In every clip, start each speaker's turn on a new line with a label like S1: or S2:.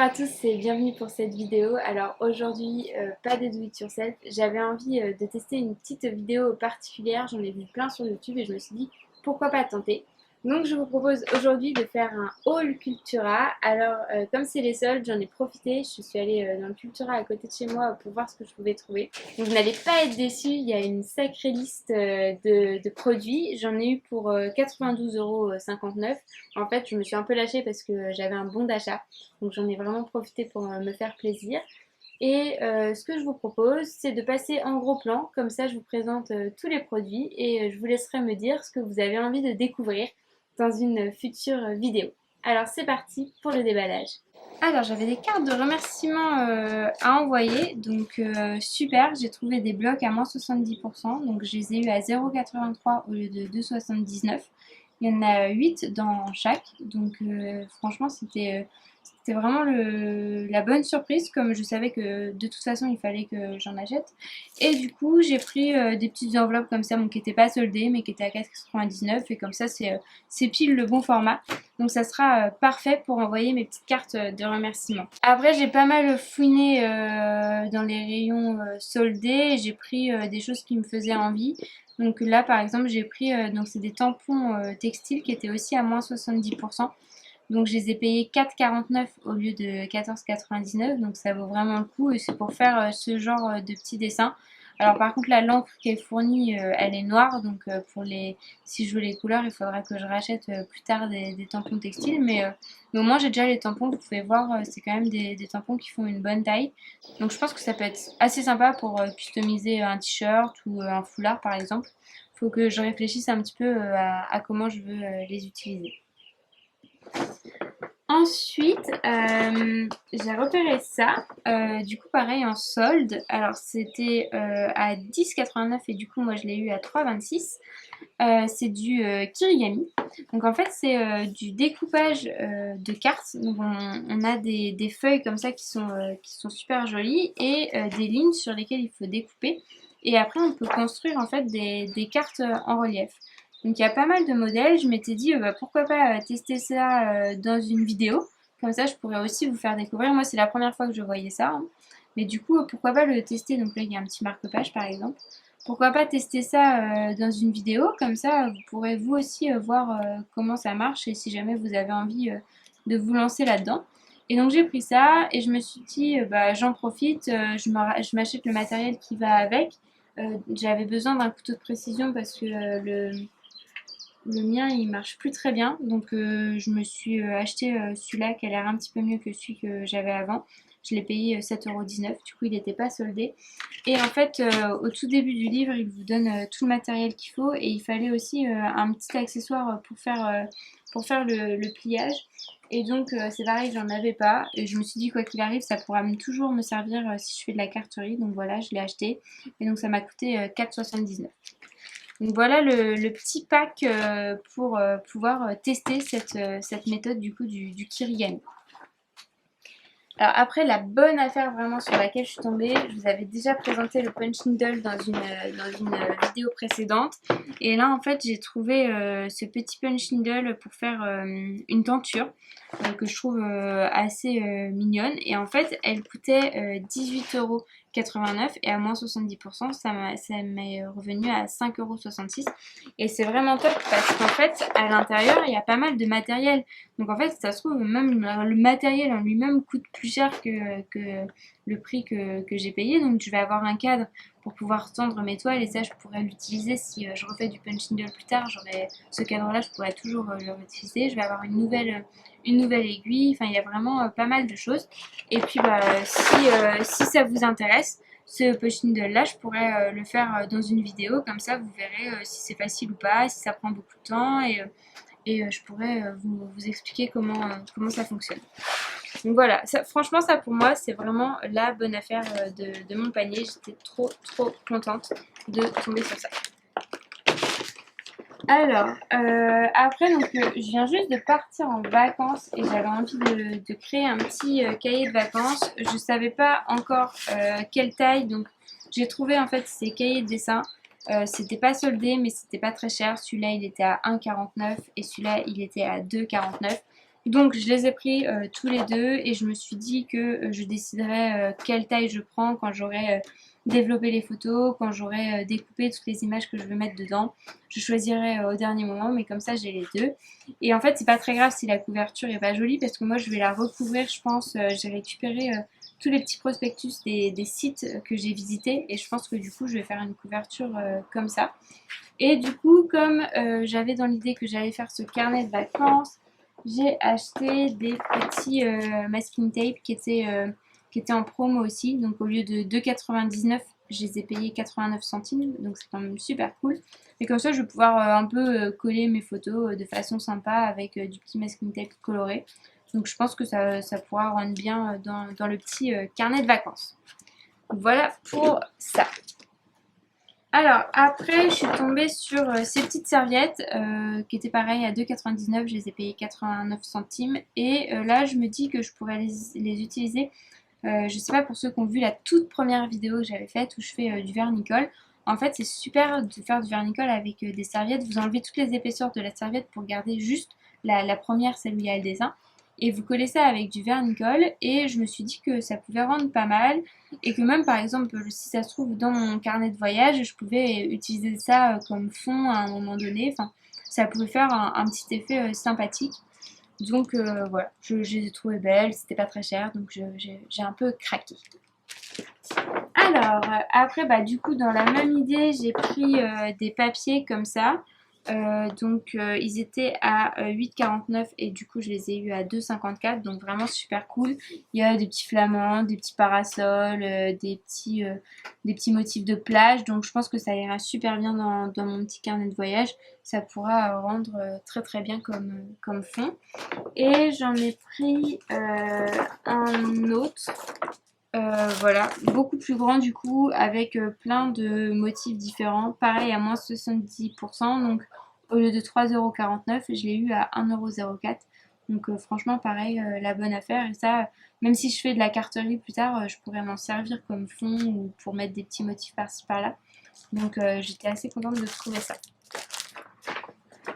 S1: Bonjour à tous et bienvenue pour cette vidéo. Alors aujourd'hui, pas de do it yourself. J'avais envie de tester une petite vidéo particulière. J'en ai vu plein sur YouTube et je me suis dit pourquoi pas tenter. Donc je vous propose aujourd'hui de faire un haul Cultura. Alors comme c'est les soldes, j'en ai profité. Je suis allée dans le Cultura à côté de chez moi pour voir ce que je pouvais trouver. Donc vous n'allez pas être déçus, il y a une sacrée liste de produits. J'en ai eu pour 92,59 €. En fait, je me suis un peu lâchée parce que j'avais un bon d'achat. Donc j'en ai vraiment profité pour me faire plaisir. Et ce que je vous propose, c'est de passer en gros plan. Comme ça, je vous présente tous les produits et je vous laisserai me dire ce que vous avez envie de découvrir dans une future vidéo. Alors c'est parti pour le déballage. Alors j'avais des cartes de remerciement à envoyer, donc super, j'ai trouvé des blocs à moins 70%, donc je les ai eu à 0,83 au lieu de 2,79. Il y en a 8 dans chaque, donc franchement c'était vraiment la bonne surprise, comme je savais que de toute façon il fallait que j'en achète. Et du coup j'ai pris des petites enveloppes comme ça, qui n'étaient pas soldées mais qui étaient à 4,99, et comme ça c'est pile le bon format. Donc ça sera parfait pour envoyer mes petites cartes de remerciement. Après j'ai pas mal fouiné dans les rayons soldés, j'ai pris des choses qui me faisaient envie. Donc là par exemple j'ai pris, donc c'est des tampons textiles qui étaient aussi à moins 70%. Donc je les ai payés 4,49 € au lieu de 14,99 €, donc ça vaut vraiment le coup et c'est pour faire ce genre de petits dessins. Alors par contre la l'encre qui est fournie, elle est noire, donc si je veux les couleurs il faudra que je rachète plus tard des tampons textiles, mais au moins j'ai déjà les tampons. Vous pouvez voir, c'est quand même des tampons qui font une bonne taille, donc je pense que ça peut être assez sympa pour customiser un t-shirt ou un foulard par exemple. Il faut que je réfléchisse un petit peu à comment je veux les utiliser. Ensuite, j'ai repéré ça, du coup pareil en solde. Alors c'était à 10,89 € et du coup moi je l'ai eu à 3,26 €. C'est du kirigami. Donc en fait c'est du découpage de cartes. Donc on a des feuilles comme ça qui sont super jolies et des lignes sur lesquelles il faut découper. Et après on peut construire en fait des cartes en relief. Donc il y a pas mal de modèles. Je m'étais dit pourquoi pas tester ça dans une vidéo. Comme ça je pourrais aussi vous faire découvrir. Moi c'est la première fois que je voyais ça, hein. Mais du coup pourquoi pas le tester. Donc là il y a un petit marque-page par exemple. Pourquoi pas tester ça dans une vidéo. Comme ça vous pourrez vous aussi voir comment ça marche et si jamais vous avez envie de vous lancer là-dedans. Et donc j'ai pris ça et je me suis dit j'en profite, je m'achète le matériel qui va avec. J'avais besoin d'un couteau de précision parce que le mien il marche plus très bien, donc je me suis acheté celui-là qui a l'air un petit peu mieux que celui que j'avais avant. Je l'ai payé 7,19 €, du coup il n'était pas soldé. Et en fait au tout début du livre il vous donne tout le matériel qu'il faut et il fallait aussi un petit accessoire pour faire le pliage. Et donc c'est pareil, j'en avais pas et je me suis dit quoi qu'il arrive ça pourra toujours me servir si je fais de la carterie. Donc voilà, je l'ai acheté et donc ça m'a coûté 4,79 €. Donc voilà le petit pack pour pouvoir tester cette méthode du coup du kirigami. Alors après, la bonne affaire vraiment sur laquelle je suis tombée, je vous avais déjà présenté le punch needle dans une vidéo précédente. Et là en fait j'ai trouvé ce petit punch needle pour faire une tenture que je trouve assez mignonne. Et en fait elle coûtait 18,89 € et à moins 70% ça m'est revenu à 5,66 €. Et c'est vraiment top parce qu'en fait à l'intérieur il y a pas mal de matériel. Donc en fait ça se trouve même le matériel en lui-même coûte plus cher que le prix que j'ai payé. Donc je vais avoir un cadre pour pouvoir tendre mes toiles et ça je pourrais l'utiliser si je refais du punch needle plus tard. J'aurai ce cadre là, je pourrais toujours le réutiliser. Je vais avoir une nouvelle aiguille. Enfin il y a vraiment pas mal de choses. Et puis si ça vous intéresse, ce punch needle là je pourrais le faire dans une vidéo. Comme ça vous verrez si c'est facile ou pas, si ça prend beaucoup de temps et je pourrais vous expliquer comment ça fonctionne. Donc voilà, franchement ça pour moi c'est vraiment la bonne affaire de mon panier. J'étais trop contente de tomber sur ça. Alors, après donc je viens juste de partir en vacances et j'avais envie de créer un petit cahier de vacances. Je savais pas encore quelle taille, donc j'ai trouvé en fait ces cahiers de dessin. C'était pas soldé mais c'était pas très cher. Celui-là il était à 1,49 € et celui-là il était à 2,49 €. Donc je les ai pris tous les deux et je me suis dit que je déciderais quelle taille je prends quand j'aurai développé les photos, quand j'aurai découpé toutes les images que je veux mettre dedans. Je choisirai au dernier moment, mais comme ça j'ai les deux. Et en fait c'est pas très grave si la couverture est pas jolie parce que moi je vais la recouvrir, je pense. J'ai récupéré tous les petits prospectus des sites que j'ai visités et je pense que du coup je vais faire une couverture comme ça. Et du coup comme j'avais dans l'idée que j'allais faire ce carnet de vacances, j'ai acheté des petits masking tape qui étaient en promo aussi. Donc au lieu de 2,99, je les ai payés 89 centimes. Donc c'est quand même super cool. Et comme ça, je vais pouvoir un peu coller mes photos de façon sympa avec du petit masking tape coloré. Donc je pense que ça pourra rendre bien dans le petit carnet de vacances. Voilà pour ça. Alors après je suis tombée sur ces petites serviettes qui étaient pareilles à 2,99, je les ai payées 89 centimes et là je me dis que je pourrais les utiliser, je sais pas pour ceux qui ont vu la toute première vidéo que j'avais faite où je fais du vernicole. En fait c'est super de faire du vernicole avec des serviettes, vous enlevez toutes les épaisseurs de la serviette pour garder juste la première, celle où il y a le dessin. Et vous collez ça avec du vernicole et je me suis dit que ça pouvait rendre pas mal et que même par exemple si ça se trouve dans mon carnet de voyage je pouvais utiliser ça comme fond à un moment donné, enfin ça pouvait faire un petit effet sympathique. Donc voilà, je les ai trouvées belles, c'était pas très cher donc j'ai un peu craqué. Alors après bah du coup dans la même idée j'ai pris des papiers comme ça. Donc ils étaient à 8,49 et du coup je les ai eu à 2,54, donc vraiment super cool. Il y a des petits flamants, des petits parasols, des petits motifs de plage, donc je pense que ça ira super bien dans mon petit carnet de voyage. Ça pourra rendre très très bien comme fond. Et j'en ai pris un autre. Voilà, beaucoup plus grand du coup, avec plein de motifs différents. Pareil à moins 70%, donc au lieu de 3,49 €, je l'ai eu à 1,04 €. Donc franchement, pareil, la bonne affaire. Et ça, même si je fais de la carterie plus tard, je pourrais m'en servir comme fond ou pour mettre des petits motifs par-ci par-là. Donc j'étais assez contente de trouver ça.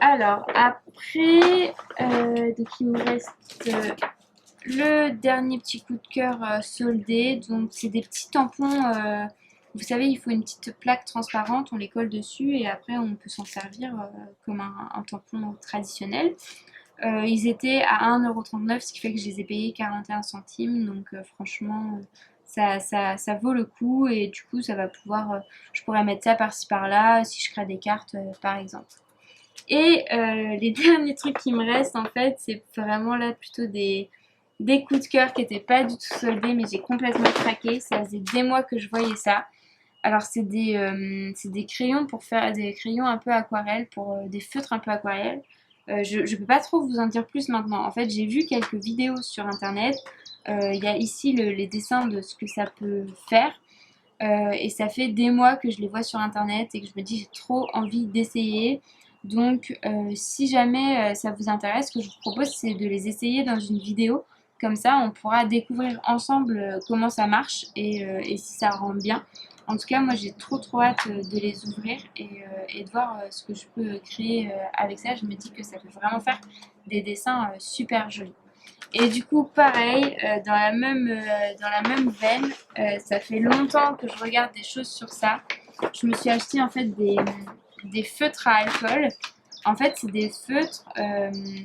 S1: Alors après, donc il me reste le dernier petit coup de cœur soldé. Donc c'est des petits tampons, vous savez il faut une petite plaque transparente, on les colle dessus et après on peut s'en servir comme un tampon traditionnel. Ils étaient à 1,39 €, ce qui fait que je les ai payés 41 centimes, donc franchement ça vaut le coup et du coup ça va pouvoir, je pourrais mettre ça par-ci par-là si je crée des cartes par exemple. Et les derniers trucs qui me restent en fait, c'est vraiment là plutôt des coups de cœur qui n'étaient pas du tout soldés, mais j'ai complètement craqué. Ça faisait des mois que je voyais ça. Alors c'est des crayons pour faire des crayons un peu aquarelle, pour des feutres un peu aquarelle. Je ne peux pas trop vous en dire plus maintenant. En fait, j'ai vu quelques vidéos sur internet. Il y a ici les dessins de ce que ça peut faire. Et ça fait des mois que je les vois sur internet et que je me dis j'ai trop envie d'essayer. Donc si jamais ça vous intéresse, ce que je vous propose c'est de les essayer dans une vidéo. Comme ça on pourra découvrir ensemble comment ça marche et si ça rend bien. En tout cas moi j'ai trop hâte de les ouvrir et de voir ce que je peux créer avec ça. Je me dis que ça peut vraiment faire des dessins super jolis. Et du coup, pareil, dans la même veine, ça fait longtemps que je regarde des choses sur ça. Je me suis acheté en fait des feutres à alcool. En fait, c'est des feutres,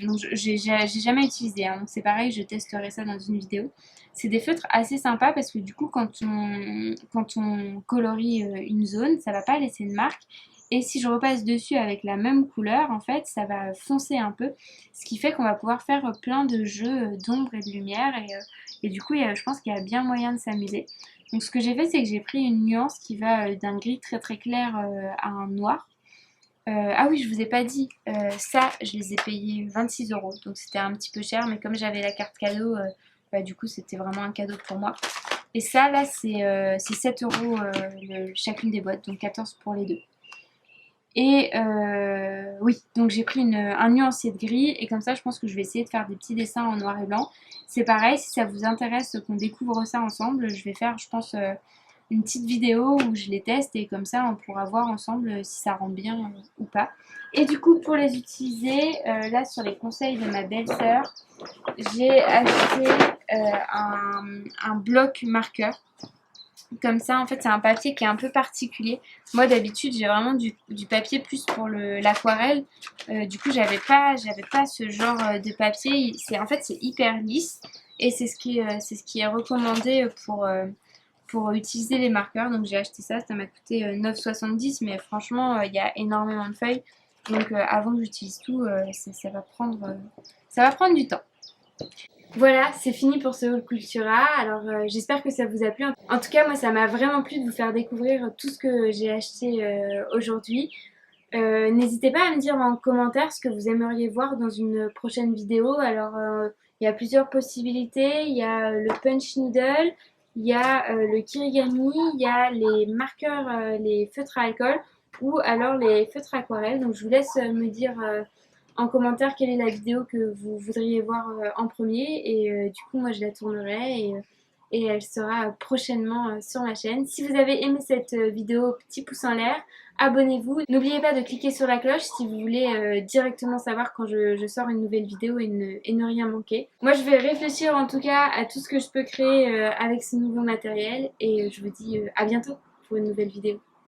S1: donc j'ai jamais utilisé, hein, donc c'est pareil, je testerai ça dans une vidéo. C'est des feutres assez sympas parce que du coup, quand on colorie une zone, ça va pas laisser de marque. Et si je repasse dessus avec la même couleur, en fait, ça va foncer un peu. Ce qui fait qu'on va pouvoir faire plein de jeux d'ombre et de lumière. Et du coup, je pense qu'il y a bien moyen de s'amuser. Donc ce que j'ai fait, c'est que j'ai pris une nuance qui va d'un gris très clair à un noir. Ah oui, je vous ai pas dit, ça, je les ai payés 26 €. Donc c'était un petit peu cher, mais comme j'avais la carte cadeau, bah, du coup, c'était vraiment un cadeau pour moi. Et ça, là, c'est 7 € chacune des boîtes, donc 14 pour les deux. Et oui, donc j'ai pris un nuancier de gris et comme ça je pense que je vais essayer de faire des petits dessins en noir et blanc. C'est pareil, si ça vous intéresse qu'on découvre ça ensemble, je vais faire je pense une petite vidéo où je les teste et comme ça on pourra voir ensemble si ça rend bien ou pas. Et du coup pour les utiliser, là sur les conseils de ma belle-sœur, j'ai acheté un bloc marqueur. Comme ça, en fait, c'est un papier qui est un peu particulier. Moi, d'habitude, j'ai vraiment du papier plus pour l'aquarelle. Du coup, j'avais pas ce genre de papier. En fait, c'est hyper lisse et c'est ce qui est recommandé pour utiliser les marqueurs. Donc, j'ai acheté ça. Ça m'a coûté 9,70, mais franchement, il y a énormément de feuilles. Donc, avant que j'utilise tout, ça va prendre du temps. Voilà, c'est fini pour ce haul Cultura. Alors j'espère que ça vous a plu. En tout cas, moi ça m'a vraiment plu de vous faire découvrir tout ce que j'ai acheté aujourd'hui. N'hésitez pas à me dire en commentaire ce que vous aimeriez voir dans une prochaine vidéo. Alors il y a plusieurs possibilités. Il y a le punch needle, il y a le kirigami, il y a les marqueurs, les feutres à alcool ou alors les feutres aquarelles. Donc je vous laisse me dire en commentaire quelle est la vidéo que vous voudriez voir en premier et du coup moi je la tournerai et elle sera prochainement sur ma chaîne. Si vous avez aimé cette vidéo, petit pouce en l'air, abonnez-vous. N'oubliez pas de cliquer sur la cloche si vous voulez directement savoir quand je sors une nouvelle vidéo et ne rien manquer. Moi je vais réfléchir en tout cas à tout ce que je peux créer avec ce nouveau matériel et je vous dis à bientôt pour une nouvelle vidéo.